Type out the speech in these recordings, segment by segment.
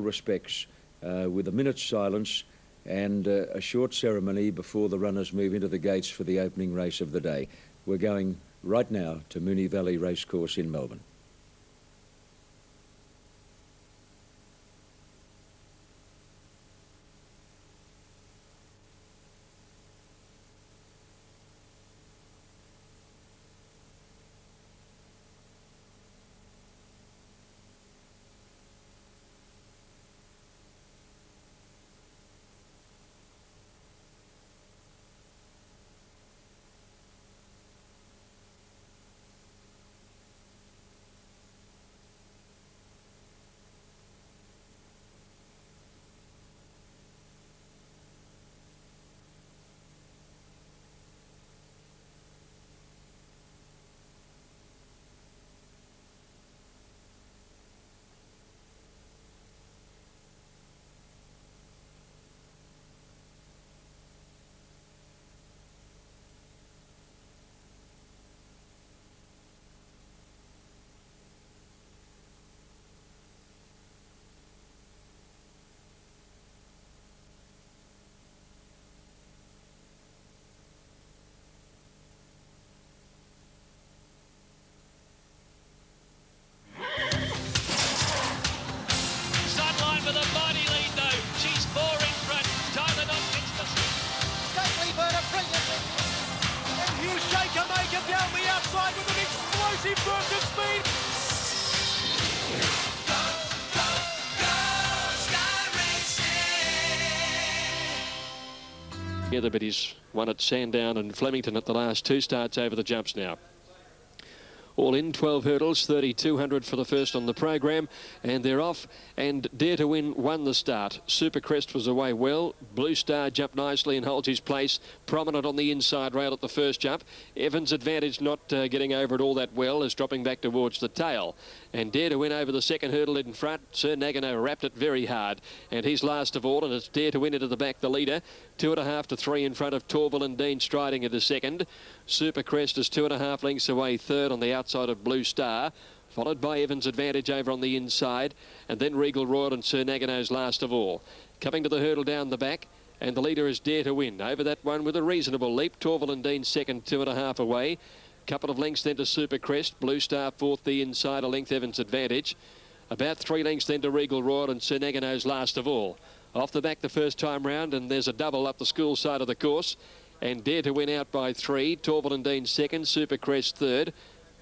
respects with a minute's silence and a short ceremony before the runners move into the gates for the opening race of the day. We're going right now to Moonee Valley Racecourse in Melbourne. Down the outside with an explosive burst of speed. Go, go, go, Sky Racing. Together, but he's won at Sandown and Flemington at the last two starts over the jumps now. All in 12 hurdles, 3,200 for the first on the program, and they're off. And Dare to Win won the start. Supercrest was away well. Blue Star jumped nicely and holds his place, prominent on the inside rail at the first jump. Evans Advantage not getting over it all that well, is dropping back towards the tail. And Dare to Win over the second hurdle in front. Sir Nagano wrapped it very hard, and he's last of all, and it's Dare to Win into the back, the leader. 2.5 to 3 in front of Torval and Dean striding into second. Supercrest is 2.5 lengths away third on the outside of Blue Star, followed by Evans Advantage over on the inside, and then Regal Royal and Sir Nagano's last of all. Coming to the hurdle down the back, and the leader is Dare to Win. Over that one with a reasonable leap. Torval and Dean second, 2.5 away. Couple of lengths then to Supercrest. Blue Star fourth, the inside, a length Evans Advantage. About 3 lengths then to Regal Royal and Sir Nagano's last of all. Off the back the first time round, and there's a double up the school side of the course. And Dare to Win out by 3. Torval and Dean second, Supercrest third.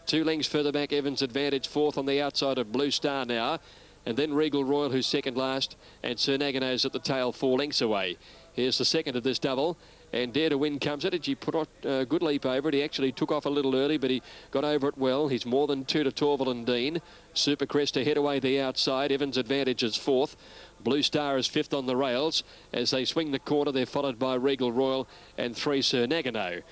2 lengths further back, Evans Advantage fourth on the outside of Blue Star now. And then Regal Royal, who's second last, and Sir Nagano's at the tail 4 lengths away. Here's the second of this double, and Dare to Win comes at it. He put a good leap over it. He actually took off a little early, but he got over it well. He's more than 2 to Torval and Dean. Supercrest to head away the outside. Evans Advantage is fourth. Blue Star is fifth on the rails. As they swing the corner, they're followed by Regal Royal and 3 Sir Nagano.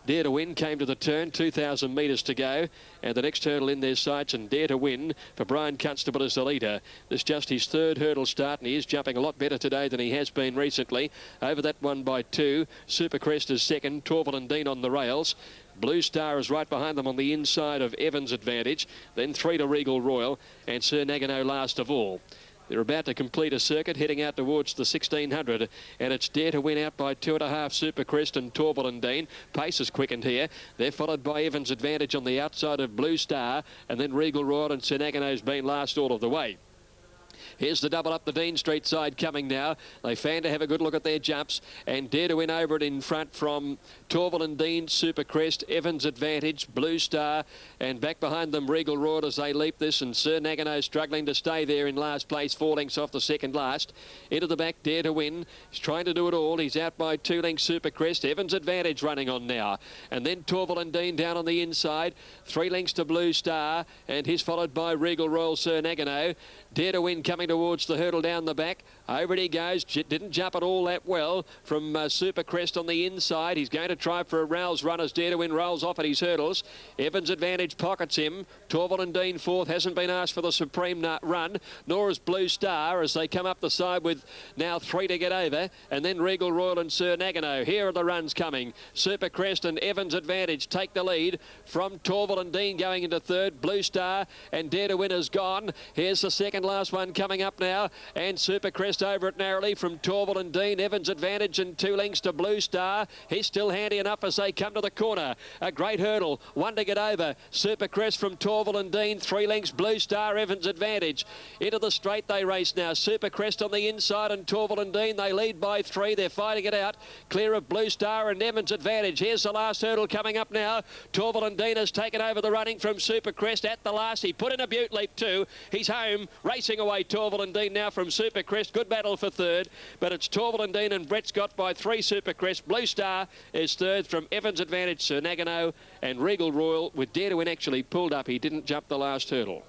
Dare to Win came to the turn, 2,000 metres to go, and the next hurdle in their sights, and Dare to Win for Brian Constable as the leader. This is just his third hurdle start, and he is jumping a lot better today than he has been recently. Over that one by 2. Supercrest is second, Torval and Dean on the rails. Blue Star is right behind them on the inside of Evans Advantage, then 3 to Regal Royal, and Sir Nagano last of all. They're about to complete a circuit, heading out towards the 1,600, and it's Dare to Win out by 2.5, Supercrest and Torval and Dean. Pace is quickened here. They're followed by Evans Advantage on the outside of Blue Star, and then Regal Royal and Sir Nagano's been last all of the way. Here's the double up the Dean Street side coming now. They fan to have a good look at their jumps, and Dare to Win over it in front from Torval and Dean, Supercrest, Evans Advantage, Blue Star, and back behind them Regal Royal as they leap this, and Sir Nagano struggling to stay there in last place, 4 lengths off the second last. Into the back, Dare to Win. He's trying to do it all. He's out by 2 lengths, Supercrest. Evans Advantage running on now, and then Torval and Dean down on the inside, 3 lengths to Blue Star, and he's followed by Regal Royal, Sir Nagano. Dare to Win coming towards the hurdle down the back. Over it he goes. Didn't jump it all that well from Supercrest on the inside. He's going to try for a rouse run as Dare to Win rolls off at his hurdles. Evans Advantage pockets him. Torval and Dean fourth. Hasn't been asked for the supreme run, nor is Blue Star as they come up the side with now 3 to get over. And then Regal Royal and Sir Nagano. Here are the runs coming. Supercrest and Evans Advantage take the lead from Torval and Dean going into third. Blue Star and Dare to Win is gone. Here's the second last one coming coming up now, and Supercrest over it narrowly from Torval and Dean. Evans advantage and 2 lengths to Blue Star. He's still handy enough as they come to the corner. A great hurdle, one to get over. Supercrest from Torval and Dean, 3 lengths Blue Star, Evans advantage. Into the straight they race now. Supercrest on the inside and Torval and Dean, they lead by 3. They're fighting it out. Clear of Blue Star and Evans advantage. Here's the last hurdle coming up now. Torval and Dean has taken over the running from Supercrest at the last. He put in a Butte Leap too. He's home, racing away Torval and Dean now from Supercrest. Good battle for third, but it's Torval and Dean and Brett Scott by 3 Supercrest. Blue Star is third from Evans advantage, Sir Nagano, and Regal Royal with Dare to Win actually pulled up. He didn't jump the last hurdle.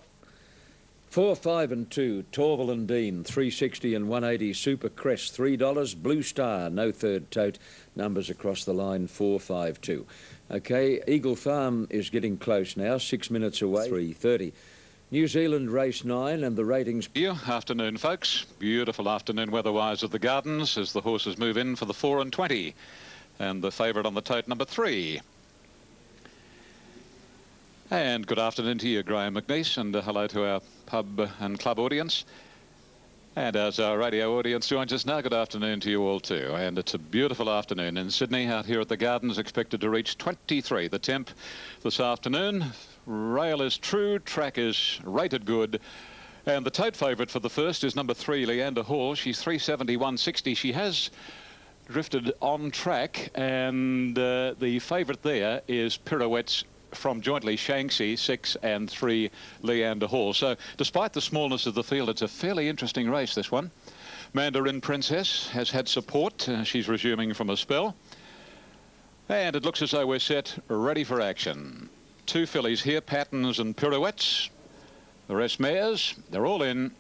4, 5 and 2, Torval and Dean, 360 and 180, Supercrest, $3, Blue Star, no third tote, numbers across the line, 4, 5, 2. Okay, Eagle Farm is getting close now, 6 minutes away, 3:30. New Zealand race 9 and the ratings. Afternoon, folks. Beautiful afternoon weather-wise at the Gardens as the horses move in for the 4 and 20. And the favourite on the tote, number 3. And good afternoon to you, Graham McNeice, and hello to our pub and club audience. And as our radio audience joins us now, good afternoon to you all too. And it's a beautiful afternoon in Sydney out here at the Gardens, expected to reach 23. The temp this afternoon. Rail is true, track is rated good. And the tote favourite for the first is number 3, Leander Hall. She's 370, 160. She has drifted on track, and the favourite there is Pirouettes from jointly Shanxi, 6 and 3, Leander Hall. So despite the smallness of the field, it's a fairly interesting race, this one. Mandarin Princess has had support. She's resuming from a spell. And it looks as though we're set, ready for action. 2 fillies here, Patterns and Pirouettes. The rest mares, they're all in.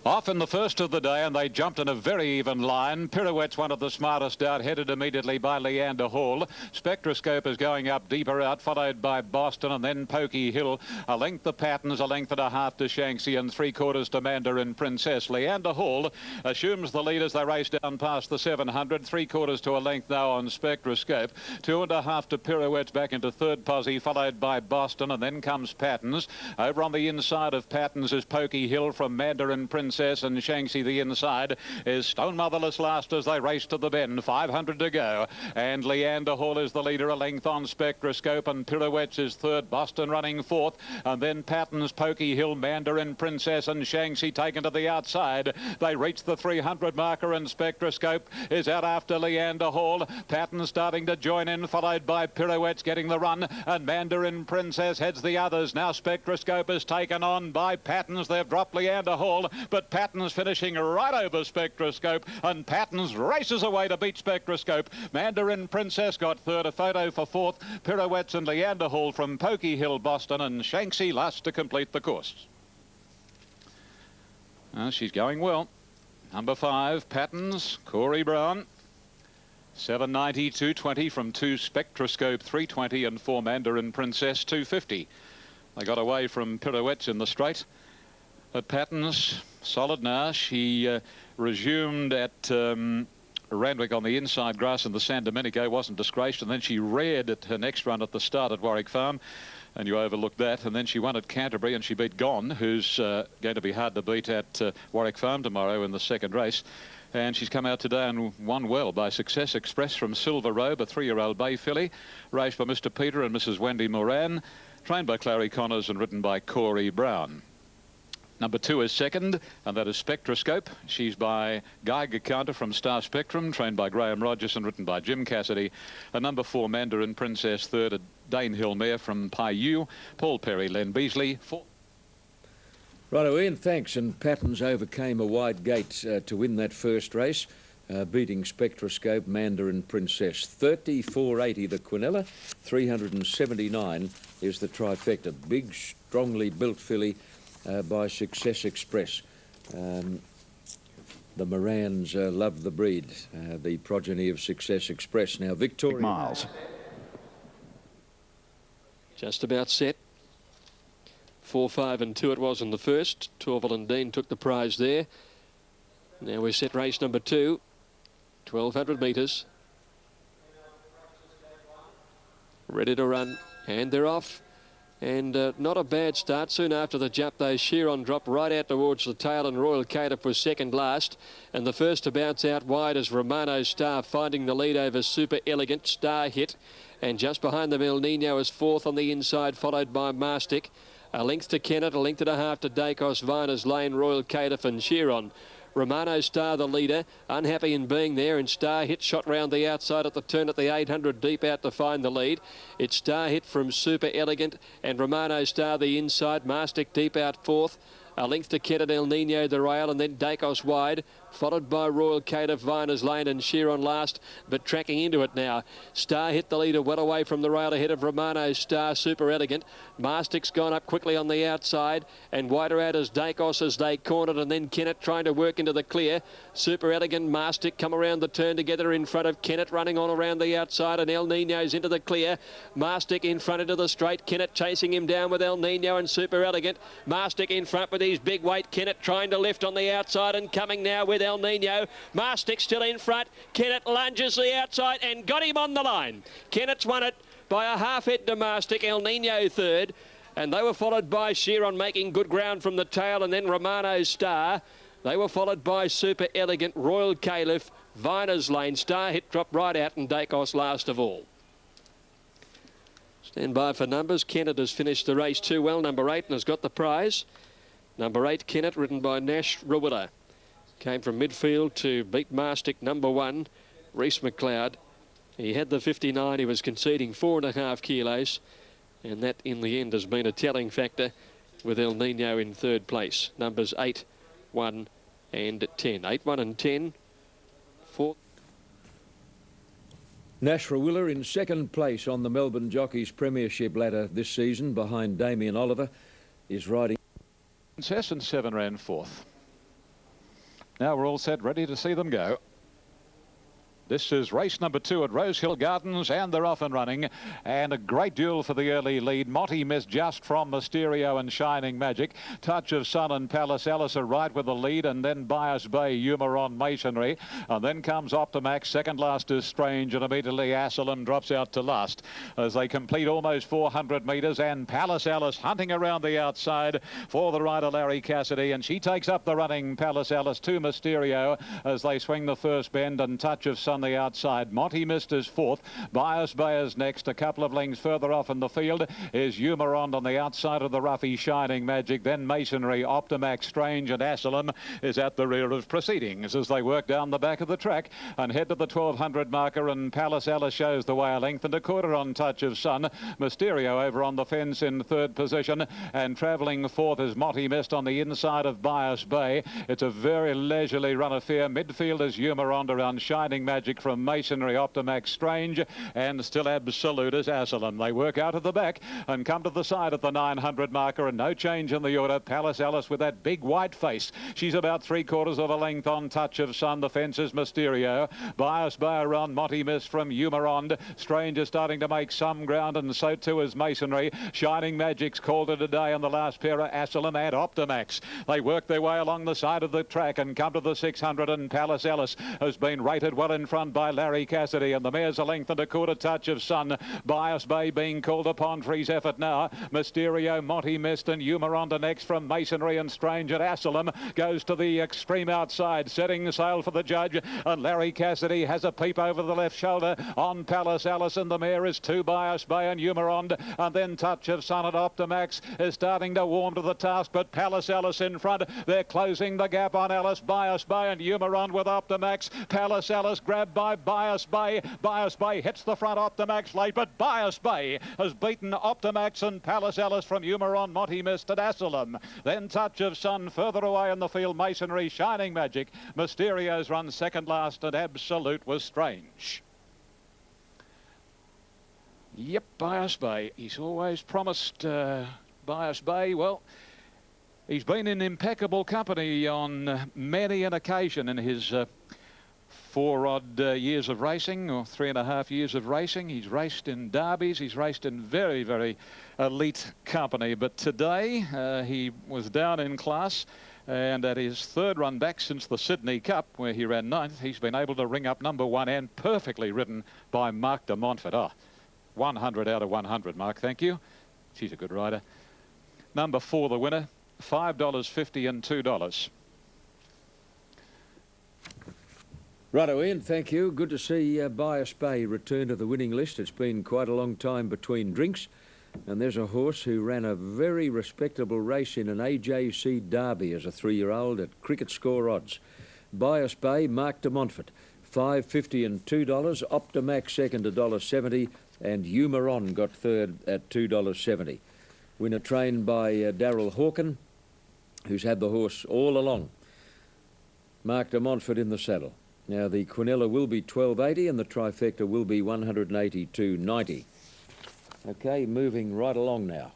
Off in the first of the day, and they jumped in a very even line. Pirouette's one of the smartest out, headed immediately by Leander Hall. Spectroscope is going up deeper out, followed by Boston and then Pokey Hill. A length to Patterns, a length and a half to Shanxi, and 3/4 to Mandarin Princess. Leander Hall assumes the lead as they race down past the 700. 3/4 to a length now on Spectroscope. 2 and a half to Pirouette's back into third posse, followed by Boston, and then comes Patterns. Over on the inside of Patterns is Pokey Hill from Mandarin Princess, and Shanxi the inside is Stone Motherless last as they race to the bend. 500 to go, and Leander Hall is the leader, a length on Spectroscope, and Pirouettes is third, Boston running fourth, and then Patterns, Pokey Hill, Mandarin Princess and Shanxi taken to the outside. They reach the 300 marker, and Spectroscope is out after Leander Hall. Patterns starting to join in, followed by Pirouettes getting the run, and Mandarin Princess heads the others. Now Spectroscope is taken on by Patterns. They've dropped Leander Hall, but Patterns finishing right over Spectroscope, and Patterns races away to beat Spectroscope. Mandarin Princess got third, a photo for fourth. Pirouettes and Leander Hall from Pokey Hill, Boston, and Shanxi last to complete the course. She's going well. Number 5, Patterns, Corey Brown. 790, 220 from 2 Spectroscope, 320, and 4 Mandarin Princess, 250. They got away from Pirouettes in the straight. But Patterns, solid now. She resumed at Randwick on the inside grass, and the San Domenico wasn't disgraced, and then she reared at her next run at the start at Warwick Farm, and you overlooked that, and then she won at Canterbury, and she beat Gone, who's going to be hard to beat at Warwick Farm tomorrow in the second race. And she's come out today and won well by Success Express from Silver Robe, a 3-year-old bay filly, raced by Mr. Peter and Mrs. Wendy Moran, trained by Clary Connors and ridden by Corey Brown. Number 2 is second, and that is Spectroscope. She's by Geiger Counter from Star Spectrum, trained by Graham Rogers and written by Jim Cassidy. And number 4, Mandarin Princess, third, a Dane Hill mare from Paiu. Paul Perry, Len Beasley, fourth. Righto, Ian, thanks. And Patterns overcame a wide gate to win that first race, beating Spectroscope, Mandarin Princess. 34.80 the Quinella, 379 is the trifecta. Big, strongly built filly by Success Express. The Morans love the breed, the progeny of Success Express. Now, Victoria Miles. Just about set. 4, 5 and 2 it was in the first. Torval and Dean took the prize there. Now we're set race number 2. 1,200 metres. Ready to run, and they're off. And not a bad start. Soon after the jump, though, Sheeron dropped right out towards the tail, and Royal Caitiff was second last. And the first to bounce out wide is Romano Star, finding the lead over Super Elegant. Star Hit. And just behind them, El Nino is fourth on the inside, followed by Mastic. A length to Kennett, a length and a half to Dacos, Viner's Lane, Royal Caitiff and Sheeron. Romano Star, the leader, unhappy in being there, and Star Hit shot round the outside at the turn at the 800 deep out to find the lead. It's Star Hit from Super Elegant and Romano Star the inside. Mastic deep out fourth. A length to Kennett, El Nino the rail, and then Dacos wide, followed by Royal Caitiff, Viner's Lane and Sheeron last, but tracking into it now. Star Hit the leader well away from the rail ahead of Romano Star, Super Elegant. Mastic's gone up quickly on the outside, and wider out as Dacos as they cornered, and then Kennett trying to work into the clear. Super Elegant, Mastic come around the turn together in front of Kennett, running on around the outside, and El Nino's into the clear. Mastic in front into the straight, Kennett chasing him down with El Nino and Super Elegant. Mastic in front with his big weight, Kennett trying to lift on the outside and coming now with El Nino. Mastic still in front. Kennett lunges the outside and got him on the line. Kennett's won it by a half head to Mastic. El Nino third. And they were followed by Sheeron making good ground from the tail, and then Romano Star. They were followed by Super Elegant, Royal Caitiff, Viner's Lane. Star Hit dropped right out, and Dacos last of all. Stand by for numbers. Kennett has finished the race too well, number 8, and has got the prize. Number 8, Kennett, ridden by Nash Rawilla. Came from midfield to beat Mastic, number 1, Reese McLeod. He had the 59, he was conceding 4.5 kilos, and that in the end has been a telling factor with El Nino in third place. Numbers 8, 1 and 10. 8, 1 and 10. 4. Nash Rawilla in second place on the Melbourne Jockeys Premiership ladder this season behind Damien Oliver is riding. Princess and 7 ran fourth. Now we're all set, ready to see them go. This is race number 2 at Rosehill Gardens, and they're off and running. And a great duel for the early lead. Monty missed just from Mysterio and Shining Magic. Touch of Sun and Palace Alice are right with the lead, and then Bias Bay, Humoron, Masonry. And then comes Optimax. Second last is Strange, and immediately Asylum drops out to last as they complete almost 400 metres. And Palace Alice hunting around the outside for the rider Larry Cassidy, and she takes up the running. Palace Alice to Mysterio as they swing the first bend, and Touch of Sun the outside. Monty missed is fourth. Bias Bay is next. A couple of lengths further off in the field is Humoron on the outside of the roughy Shining Magic. Then Masonry, Optimax, Strange and Asylum is at the rear of proceedings as they work down the back of the track and head to the 1200 marker, and Palace Alice shows the way a length and a quarter on Touch of Sun. Mysterio over on the fence in third position, and travelling fourth is Monty missed on the inside of Bias Bay. It's a very leisurely run affair. Midfield is Humoron around Shining Magic from Masonry, Optimax, Strange, and still Absolute as Asylum. They work out of the back and come to the side at the 900 marker, and no change in the order. Palace Alice with that big white face. She's about 3/4 of a length on Touch of Sun. The fence is Mysterio. Bias Bay around Monty Miss from Humoron. Strange is starting to make some ground, and so too is Masonry. Shining Magic's called it a day on the last pair of Asylum and Optimax. They work their way along the side of the track and come to the 600, and Palace Alice has been rated well in front by Larry Cassidy, and the mare's a length and a quarter. Touch of Sun. Bias Bay being called upon for his effort now. Mysterio, Monty Mist and Humoron to next from Masonry, and Strange at Asylum goes to the extreme outside, setting sail for the judge, and Larry Cassidy has a peep over the left shoulder on Palace Alice, and the mare is 2 Bias Bay and Humoron, and then Touch of Sun at Optimax is starting to warm to the task, but Palace Alice in front. They're closing the gap on Alice. Bias Bay and Humoron with Optimax. Palace Alice grabbed by Bias Bay. Bias Bay hits the front Optimax late, but Bias Bay has beaten Optimax and Palace Alice from Humoron, Monty Mist at Asylum. Then Touch of Sun further away in the field. Masonry, Shining Magic. Mysterio's run second last, and Absolute was Strange. Yep, Bias Bay. He's always promised Bias Bay. Well, he's been in impeccable company on many an occasion in his 4 odd years of racing, or 3.5 years of racing. He's raced in derbies. He's raced in very, very elite company. But today he was down in class, and at his 3rd run back since the Sydney Cup, where he ran 9th, he's been able to ring up number 1 and perfectly ridden by Mark de Montfort. 100 out of 100, Mark. Thank you. She's a good rider. Number 4, the winner, $5.50 and $2. Righto, Ian, thank you. Good to see Bias Bay return to the winning list. It's been quite a long time between drinks. And there's a horse who ran a very respectable race in an AJC Derby as a 3-year-old at cricket score odds. Bias Bay, Mark de Montfort, $5.50 and $2. Optimax second, $1.70. And Humoron got third at $2.70. Winner trained by Darryl Hawken, who's had the horse all along. Mark de Montfort in the saddle. Now the Quinella will be $12.80 and the trifecta will be $182.90. Okay, moving right along now.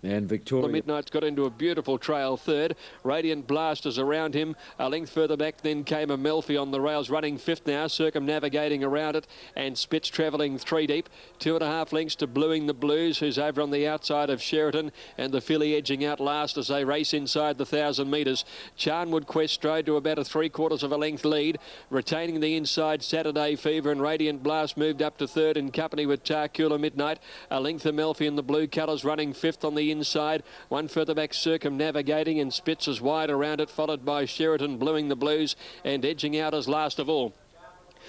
And Victoria... Midnight's got into a beautiful trail third. Radiant Blast is around him. A length further back then came Amalfi on the rails, running fifth now, circumnavigating around it, and Spitz travelling 3 deep. 2.5 lengths to Bluing the Blues, who's over on the outside of Sheraton, and the filly edging out last as they race inside the 1,000 metres. Charnwood Quest strode to about a 3/4 of a length lead, retaining the inside Saturday Fever, and Radiant Blast moved up to third in company with Tarcula Midnight. A length Amalfi in the blue colours running fifth on the inside. One further back circumnavigating, and Spitz is wide around it, followed by Sheraton Bluing the Blues, and edging out as last of all.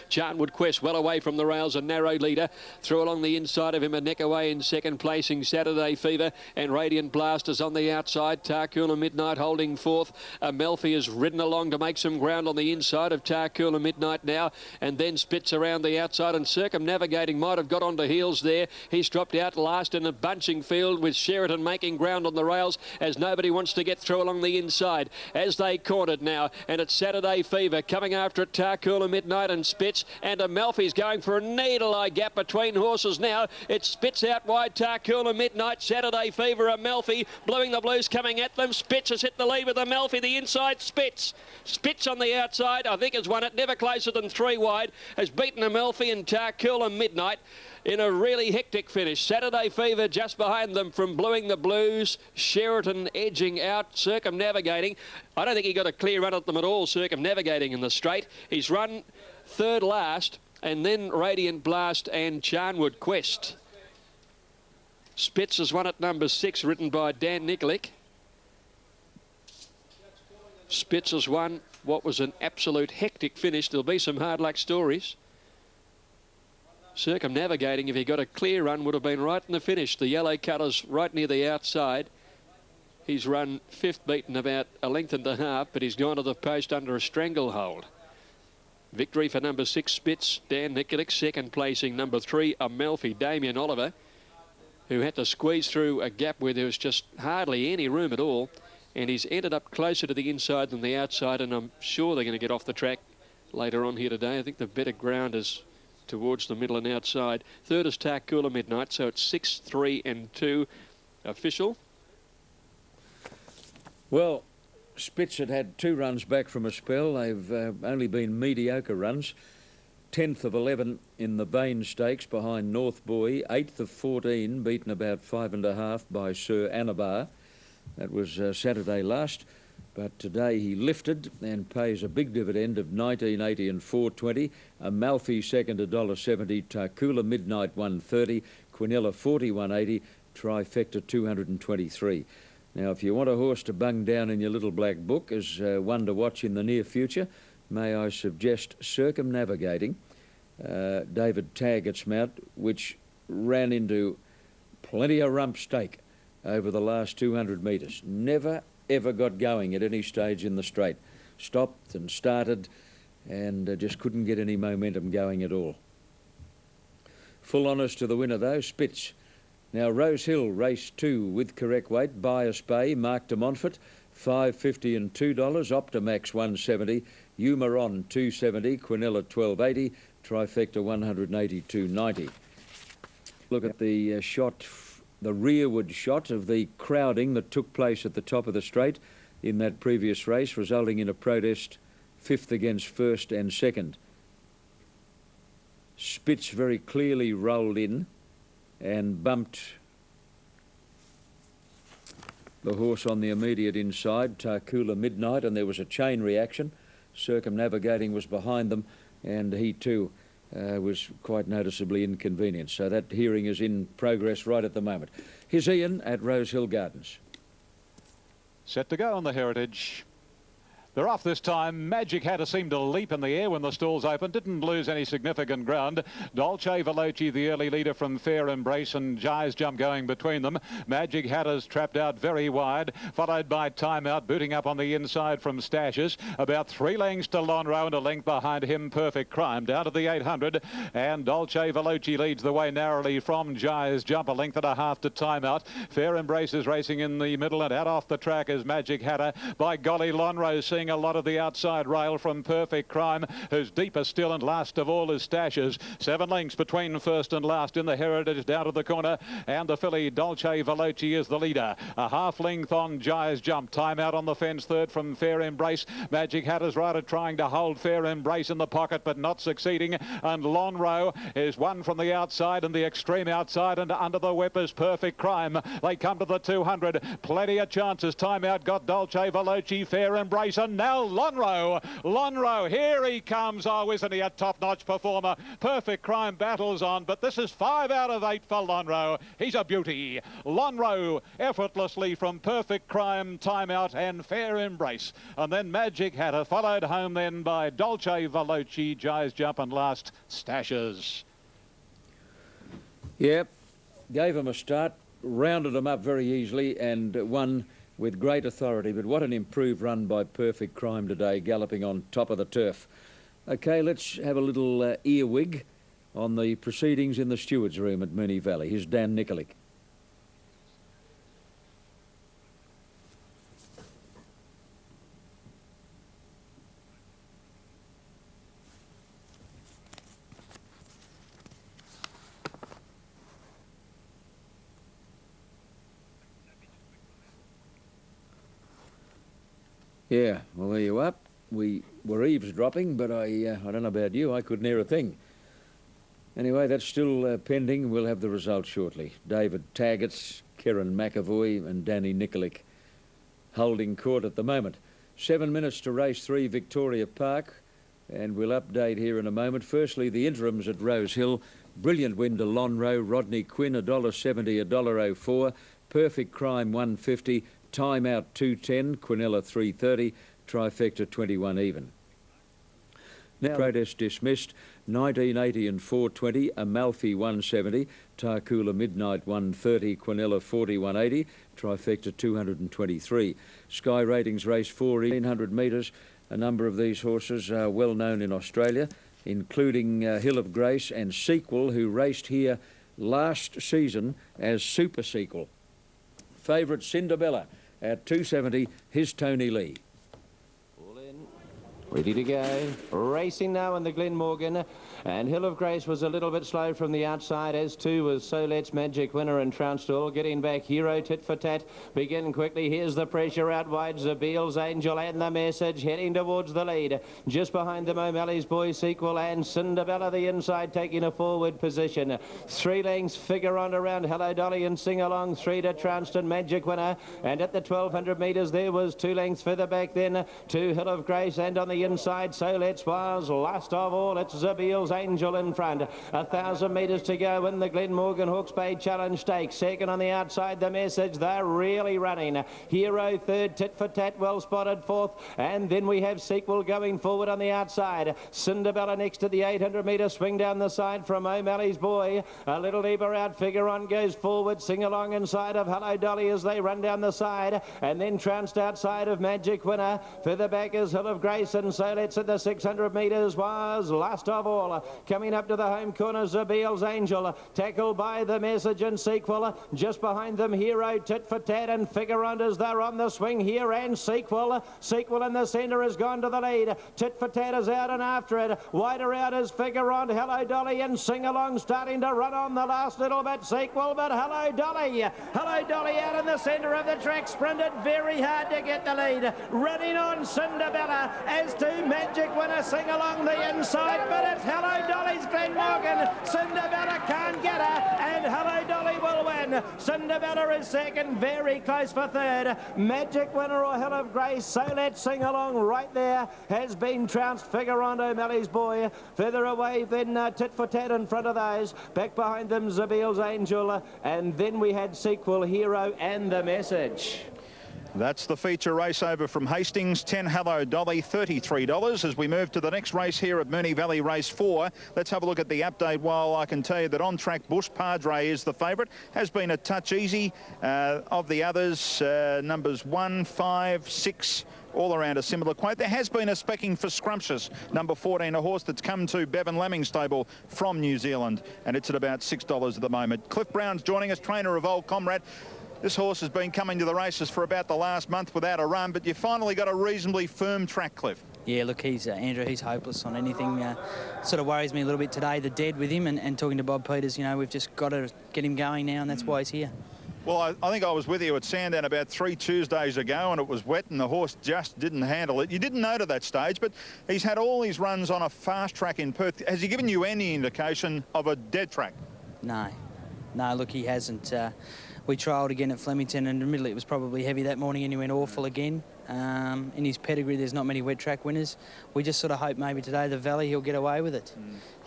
Charnwood Quest well away from the rails, a narrow leader. Through along the inside of him, a neck away in second placing Saturday Fever, and Radiant Blast is on the outside. Tarcula Midnight holding fourth. Amalfi is ridden along to make some ground on the inside of Tarcula Midnight now, and then Spitz around the outside, and circumnavigating might have got onto heels there. He's dropped out last in a bunching field with Sheraton making ground on the rails as nobody wants to get through along the inside as they cornered now, and it's Saturday Fever coming after it. Tarcula Midnight and Spitz, and Amalfi's going for a needle-eye gap between horses now. It Spitz out wide, Tarcula Midnight, Saturday Fever, Amalfi, Bluing the Blues coming at them. Spitz has hit the lead with Amalfi, the inside Spitz. Spitz on the outside, I think has won it, never closer than 3 wide, has beaten Amalfi and Tarcula Midnight in a really hectic finish. Saturday Fever just behind them from Bluing the Blues. Sheraton edging out, circumnavigating. I don't think he got a clear run at them at all, circumnavigating in the straight. He's run third last, and then Radiant Blast and Charnwood Quest. Spitz has won at number 6, written by Dan Nikolic. Spitz has won what was an absolute hectic finish. There'll be some hard luck stories. Circumnavigating, if he got a clear run, would have been right in the finish. The yellow colours right near the outside. He's run 5th, beaten about a length and a half, but he's gone to the post under a stranglehold. Victory for number 6, Spitz, Dan Nikolic. Second placing, number 3, Amalfi, Damien Oliver, who had to squeeze through a gap where there was just hardly any room at all. And he's ended up closer to the inside than the outside, and I'm sure they're going to get off the track later on here today. I think the better ground is towards the middle and outside. Third is Tarcula Midnight, so it's 6, 3 and 2 official. Well, Spitz had 2 runs back from a spell. They've only been mediocre runs. 10th of 11 in the Vane Stakes behind North Buoy. 8th of 14, beaten about 5.5 by Sir Anabar. That was Saturday last. But today he lifted and pays a big dividend of $19.80 and $4.20. Amalfi second, $1.70. Tarcula Midnight, $1.30. Quinella, $41.80. Trifecta, $223. Now, if you want a horse to bung down in your little black book as one to watch in the near future, may I suggest Circumnavigating, David Taggart's mount, which ran into plenty of rump stake over the last 200 metres. Never, ever got going at any stage in the straight. Stopped and started and just couldn't get any momentum going at all. Full honours to the winner, though, Spitz. Now, Rosehill, race 2 with correct weight. Bias Bay, Mark de Montfort, $5.50 and $2. Optimax, $1.70. Humoron, $2.70. Quinella, $12.80. Trifecta, $182.90. Look at the shot, the rearward shot of the crowding that took place at the top of the straight in that previous race, resulting in a protest 5th against 1st and 2nd. Spitz very clearly rolled in and bumped the horse on the immediate inside, Tarcula Midnight, and there was a chain reaction. Circumnavigating was behind them, and he too was quite noticeably inconvenienced. So that hearing is in progress right at the moment. Here's Ian at Rosehill Gardens. Set to go on the Heritage. They're off this time. Magic Hatter seemed to leap in the air when the stalls opened. Didn't lose any significant ground. Dolce Veloci, the early leader from Fair Embrace, and Jai's Jump going between them. Magic Hatter's trapped out very wide, followed by Timeout, booting up on the inside from Stashes. About 3 lengths to Lonro and a length behind him, Perfect Crime. Down to the 800, and Dolce Veloci leads the way narrowly from Jai's Jump, a length and a half to Timeout. Fair Embrace is racing in the middle, and out off the track is Magic Hatter. By golly, Lonro seeing a lot of the outside rail from Perfect Crime, who's deeper still, and last of all is Stashes. 7 lengths between first and last in the Heritage, down to the corner, and the filly Dolce Veloci is the leader. A half length on Jai's Jump. Timeout on the fence, third from Fair Embrace. Magic Hatter's rider trying to hold Fair Embrace in the pocket, but not succeeding, and Lonro is one from the outside and the extreme outside, and under the whip is Perfect Crime. They come to the 200, plenty of chances. Timeout got Dolce Veloci, Fair Embrace, and now Lonro, here he comes. Oh, isn't he a top-notch performer? Perfect Crime battles on, but this is 5 out of 8 for Lonro. He's a beauty. Lonro effortlessly from Perfect Crime, Timeout, and Fair Embrace. And then Magic Hatter, followed home then by Dolce Veloci, Jai's Jump, and last Stashes. Yep, gave him a start, rounded him up very easily, and won with great authority. But what an improved run by Perfect Crime today, galloping on top of the turf. OK, let's have a little earwig on the proceedings in the steward's room at Moonee Valley. Here's Dan Nikolic. Yeah, well, there you are. We were eavesdropping, but I don't know about you, I couldn't hear a thing. Anyway, that's still pending. We'll have the results shortly. David Taggart, Kieran McAvoy and Danny Nikolic holding court at the moment. 7 minutes to race 3, Victoria Park, and we'll update here in a moment. Firstly, the interims at Rosehill. Brilliant win to Lonro, Rodney Quinn, $1.70, $1.04. Perfect Crime, $1.50. Timeout 210, Quinella 330, trifecta 21 even. Now protest dismissed, 1980 and 420, Amalfi 170, Tarcoola Midnight 130, Quinella 4180, trifecta 223. Sky Ratings race 4, 1800 metres. A number of these horses are well known in Australia, including Hill of Grace and Sequel, who raced here last season as Super Sequel. Favourite Cinderella at 270, here's Tony Lee. All in, ready to go. Racing now in the Glenmorgan, and Hill of Grace was a little bit slow from the outside, as too was So Let's Magic Winner and Trounstall. Getting back, Hero Tit for Tat. Begin quickly. Here's the pressure out wide. Zabiel's Angel and the Message heading towards the lead. Just behind them, O'Malley's Boy Sequel and Cinderella the inside taking a forward position. 3 lengths figure on around Hello Dolly and Sing Along. 3 to Trounston, Magic Winner. And at the 1200 metres there was 2 lengths further back then to Hill of Grace, and on the inside So Let's was last of all. It's Zabiel's Angel in front. 1,000 metres to go in the Glenmorgan Hawke's Bay Challenge Stakes. Second on the outside, the Message. They're really running. Hero third, Tit for Tat well spotted fourth, and then we have Sequel going forward on the outside. Cinderella next to the 800 metre swing down the side from O'Malley's Boy. A little deeper out, Figure On goes forward. Sing Along inside of Hello Dolly as they run down the side, and then trounced outside of Magic Winner. Further back is Hill of Grace, and So Let's at the 600 metres was last of all. Coming up to the home corner, Zabiel's Angel, tackled by the Message and Sequel. Just behind them, Hero, Tit for Tat, and Figure On as they're on the swing here, and Sequel. Sequel in the centre has gone to the lead. Tit for Tat is out and after it. Wider out is Figure On, Hello Dolly, and Sing Along starting to run on the last little bit. Sequel, but Hello Dolly out in the centre of the track, sprinted very hard to get the lead. Running on Cinderella as 2, Magic Winner, sing along the inside, but it's Hello Dolly's Glenmorgan. Cinderella can't get her, and Hello Dolly will win. Cinderella is second, very close for third. Magic Winner or Hill of Grace, so let's sing along right there, has been trounced. Figurant O'Malley's Boy. Further away then Tit for Tat in front of those. Back behind them Zabiel's Angel, and then we had Sequel, Hero and The Message. That's the feature race over from Hastings. 10 Hello Dolly, $33. As we move to the next race here at Moonee Valley Race 4, let's have a look at the update. While I can tell you that on track Bush Padre is the favourite, has been a touch easy. Of the others, numbers 1, 5, 6, all around a similar quote. There has been a specking for Scrumptious, number 14, a horse that's come to Bevan Lemming stable from New Zealand, and it's at about $6 at the moment. Cliff Brown's joining us, trainer of Old Comrade. This horse has been coming to the races for about the last month without a run, but you finally got a reasonably firm track, Cliff. Yeah, look, he's Andrew, he's hopeless on anything. Sort of worries me a little bit today, the dead with him, and talking to Bob Peters, you know, we've just got to get him going now, and that's why he's here. Well, I think I was with you at Sandown about 3 Tuesdays ago, and it was wet and the horse just didn't handle it. You didn't know to that stage, but he's had all his runs on a fast track in Perth. Has he given you any indication of a dead track? No, look, he hasn't. We trialled again at Flemington, and admittedly it was probably heavy that morning, and he went awful again. In his pedigree, there's not many wet track winners. We just sort of hope maybe today the Valley he'll get away with it.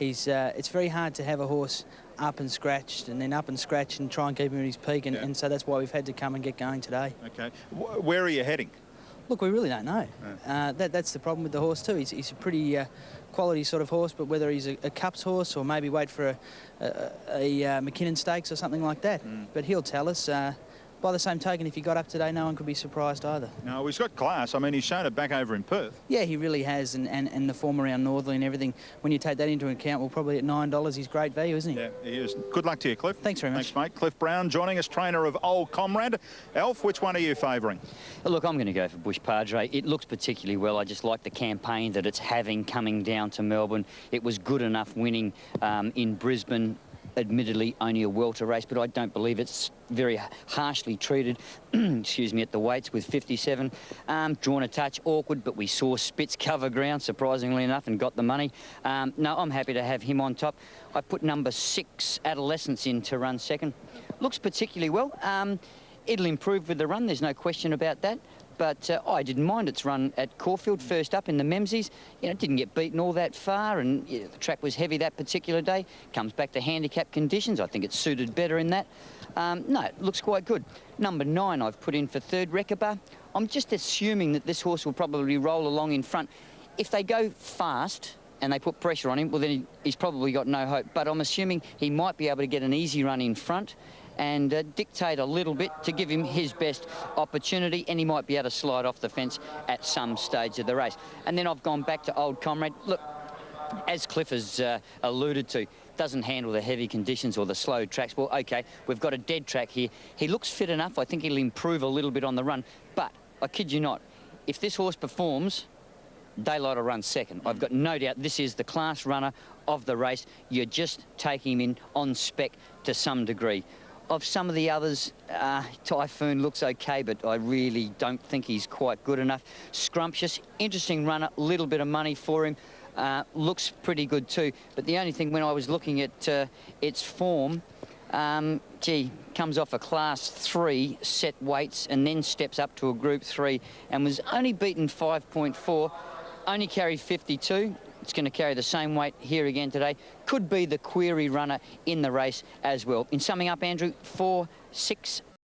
It's very hard to have a horse up and scratched and then up and scratched and try and keep him at his peak, and so that's why we've had to come and get going today. Okay. Where are you heading? Look, we really don't know. That's the problem with the horse too. He's a pretty quality sort of horse, but whether he's a Cups horse or maybe wait for a McKinnon Stakes or something like that. But he'll tell us. By the same token, if he got up today, no one could be surprised either. No, he's got class. I mean, he's shown it back over in Perth. Yeah, he really has, and the form around Northerly and everything, when you take that into account, well, probably at $9, he's great value, isn't he? Yeah, he is. Good luck to you, Cliff. Thanks very much. Thanks, mate. Cliff Brown joining us, trainer of Old Comrade. Alf, which one are you favouring? Look, I'm going to go for Bush Padre. It looks particularly well. I just like the campaign that it's having coming down to Melbourne. It was good enough winning in Brisbane. Admittedly only a welter race, but I don't believe it's very harshly treated excuse me, at the weights with 57. Drawn a touch awkward, but we saw Spitz cover ground surprisingly enough and got the money. No, I'm happy to have him on top. I put number 6 Adolescence in to run second. Looks particularly well. It'll improve with the run, there's no question about that. But I didn't mind its run at Caulfield, first up in the Memsies. You know, it didn't get beaten all that far, and the track was heavy that particular day. Comes back to handicap conditions. I think it's suited better in that. No, it looks quite good. Number 9 I've put in for third, Rekaba. I'm just assuming that this horse will probably roll along in front. If they go fast and they put pressure on him, well, then he's probably got no hope. But I'm assuming he might be able to get an easy run in front and dictate a little bit to give him his best opportunity, and he might be able to slide off the fence at some stage of the race. And then I've gone back to Old Comrade. Look, as Cliff has alluded to, doesn't handle the heavy conditions or the slow tracks. Well, OK, we've got a dead track here. He looks fit enough. I think he'll improve a little bit on the run. But I kid you not, if this horse performs, Daylight will run second. I've got no doubt this is the class runner of the race. You're just taking him in on spec to some degree. Of some of the others, Typhoon looks okay, but I really don't think he's quite good enough. Scrumptious, interesting runner, little bit of money for him. Looks pretty good too. But the only thing when I was looking at its form, comes off a class 3 set weights and then steps up to a group 3 and was only beaten 5.4, only carried 52. It's going to carry the same weight here again today. Could be the query runner in the race as well. In summing up, Andrew, 4, 6,